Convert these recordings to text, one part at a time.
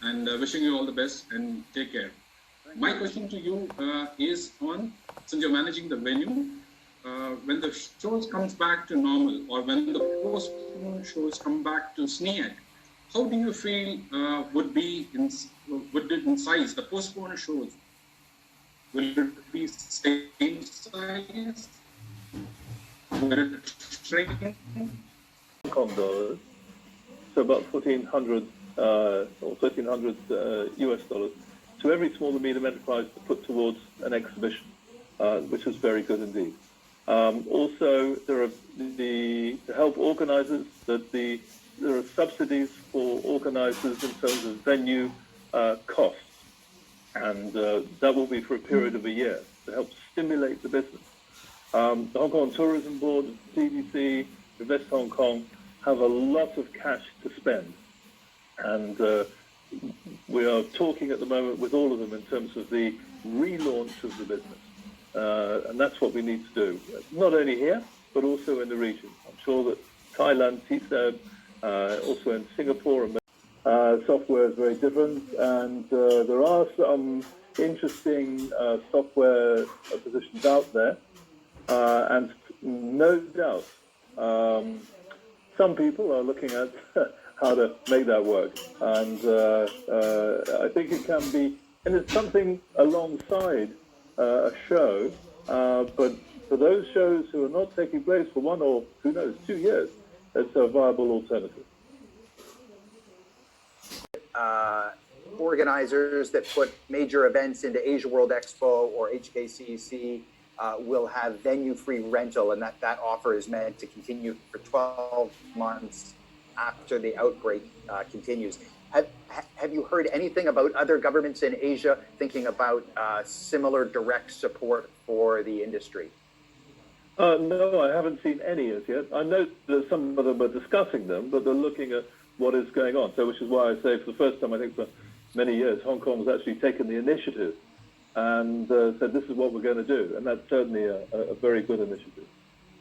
and wishing you all the best and take care. My question to you is on, since you're managing the venue, when the shows comes back to normal, or when the postponed shows come back to SNEAC, how do you feel would it in size, the postponed shows? Will it be same size? Will it shrink? Hong Kong dollars, so about 1,400 or 1,300 US dollars to every small and medium enterprise to put towards an exhibition, which is very good indeed. Also, there are to help organisers, there are subsidies for organisers in terms of venue costs, and that will be for a period of a year to help stimulate the business. The Hong Kong Tourism Board, CDC, Invest Hong Kong have a lot of cash to spend, and we are talking at the moment with all of them in terms of the relaunch of the business, and that's what we need to do, not only here, but also in the region. I'm sure that Thailand, TSEB, also in Singapore, software is very different, and there are some interesting software positions out there, and no doubt some people are looking at how to make that work, and I think it can be, and it's something alongside a show, but for those shows who are not taking place for 1 or, who knows, 2 years, it's a viable alternative. Organizers that put major events into Asia World Expo or HKCEC will have venue-free rental, and that offer is meant to continue for 12 months after the outbreak continues. Have you heard anything about other governments in Asia thinking about similar direct support for the industry? No, I haven't seen any as yet. I know that some of them are discussing them, but they're looking at what is going on. So, which is why I say, for the first time, I think for many years, Hong Kong has actually taken the initiative and said, this is what we're going to do. And that's certainly a very good initiative.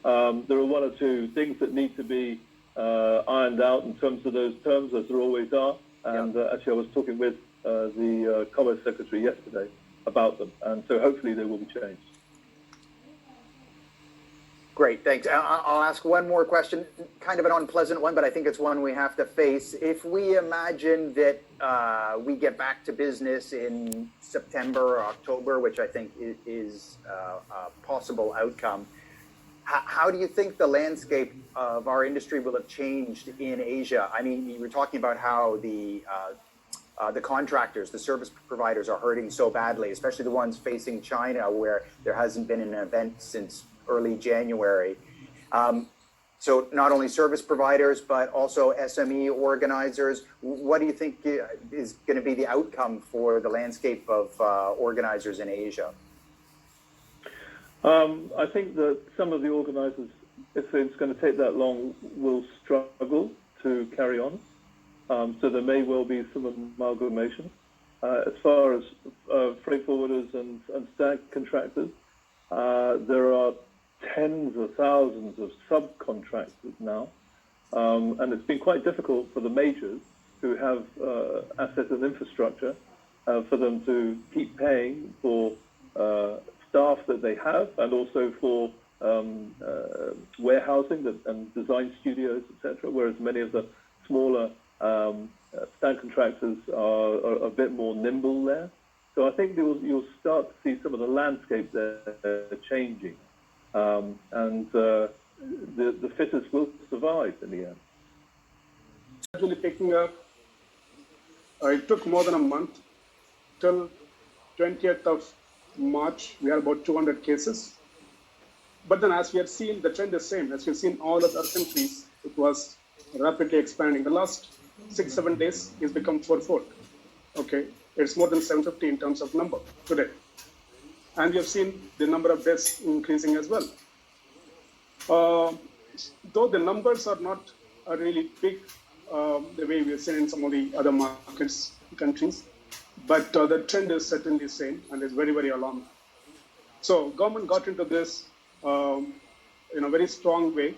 There are 1 or 2 things that need to be ironed out in terms of those terms, as there always are. And actually, I was talking with the Commerce Secretary yesterday about them. And so hopefully they will be changed. Great, thanks. I'll ask one more question, kind of an unpleasant one, but I think it's one we have to face. If we imagine that we get back to business in September or October, which I think is a possible outcome, how do you think the landscape of our industry will have changed in Asia? I mean, you were talking about how the contractors, the service providers are hurting so badly, especially the ones facing China, where there hasn't been an event since early January. So not only service providers, but also SME organizers. What do you think is going to be the outcome for the landscape of organizers in Asia? I think that some of the organizers, if it's going to take that long, will struggle to carry on. So there may well be some amalgamation. As far as freight forwarders and stag contractors, there are tens of thousands of subcontractors now, and it's been quite difficult for the majors who have assets and infrastructure for them to keep paying for staff that they have, and also for warehousing and design studios, etc. Whereas many of the smaller stand contractors are a bit more nimble there. So I think you'll start to see some of the landscape there changing, and the fittest will survive in the end. Actually picking up, it took more than a month. Till 20th of March, we had about 200 cases. But then as we had seen, the trend is same. As we've seen all other countries, it was rapidly expanding. The last 6-7 days, it's become fourfold. Okay, it's more than 750 in terms of number today. And we have seen the number of deaths increasing as well. Though the numbers are not really big, the way we have seen in some of the other markets, countries, but the trend is certainly the same, and is very, very alarming. So government got into this in a very strong way.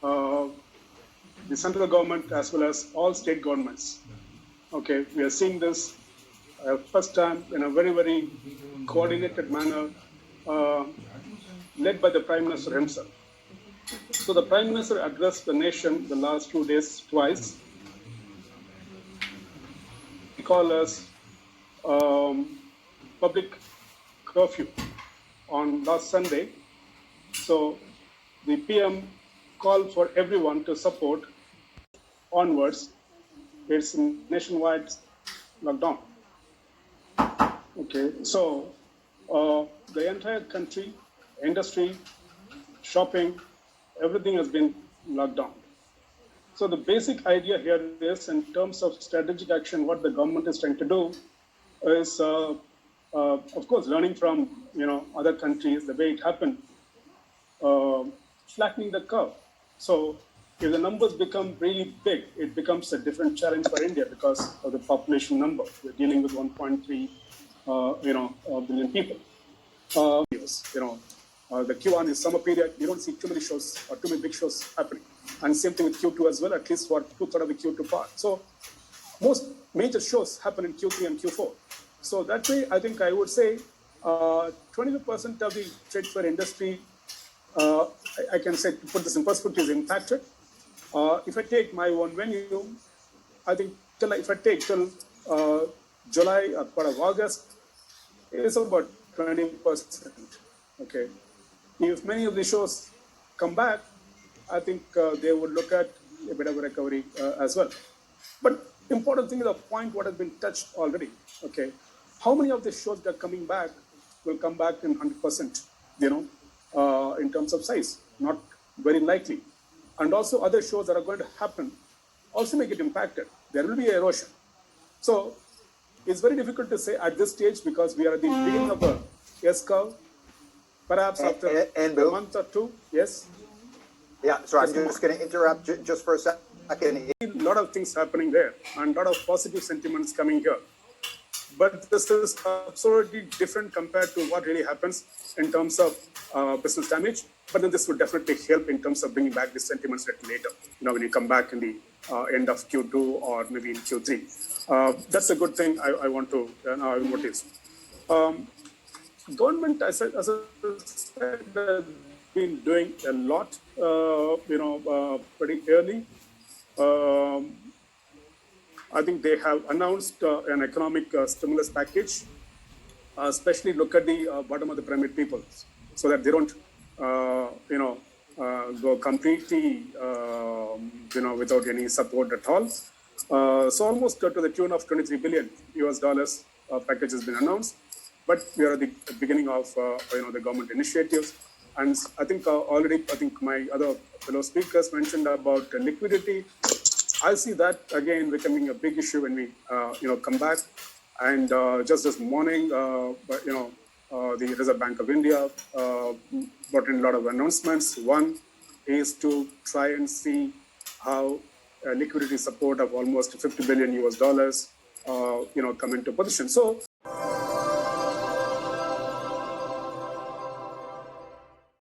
The central government, as well as all state governments, Okay, we are seeing this first time in a very, very coordinated manner, led by the Prime Minister himself. So the Prime Minister addressed the nation the last 2 days twice. We call us public curfew on last Sunday. So the PM called for everyone to support onwards. It's nationwide lockdown. Okay, so the entire country, industry, shopping, everything has been locked down. So the basic idea here is, in terms of strategic action, what the government is trying to do is, of course, learning from other countries, the way it happened, flattening the curve. So if the numbers become really big, it becomes a different challenge for India because of the population number. We're dealing with 1.3 billion people. The Q1 is summer period. You don't see too many shows or too many big shows happening. And same thing with Q2 as well, at least for 2/3 of the Q2 part. So most major shows happen in Q3 and Q4. So that way, I think I would say 25% of the trade fair industry, I can say, to put this in perspective, is impacted. If I take my own venue, I think if I take till July or part of August, it's about 20%. Okay. If many of the shows come back, I think they would look at a bit of a recovery as well. But important thing is the point what has been touched already. Okay. How many of the shows that are coming back will come back in 100%, in terms of size? Not very likely. And also other shows that are going to happen also may get impacted. There will be erosion. So it's very difficult to say at this stage because we are at the beginning of a S-curve. Perhaps after a month or two, yes? Yeah, so I'm just going to interrupt just for a second. A lot of things happening there and a lot of positive sentiments coming here. But this is absolutely different compared to what really happens in terms of business damage. But then this would definitely help in terms of bringing back the sentiments later, when you come back in the end of Q2 or maybe in Q3. That's a good thing I want to notice. Government, as I said, has been doing a lot, pretty early. I think they have announced an economic stimulus package, especially look at the bottom of the pyramid people, so that they don't, go completely, without any support at all. So almost to the tune of $23 billion package has been announced. But we are at the beginning of, the government initiatives. And I think my other fellow speakers mentioned about liquidity. I see that again becoming a big issue when we, come back. And just this morning, the Reserve Bank of India brought in a lot of announcements. One is to try and see how liquidity support of almost $50 billion come into position. So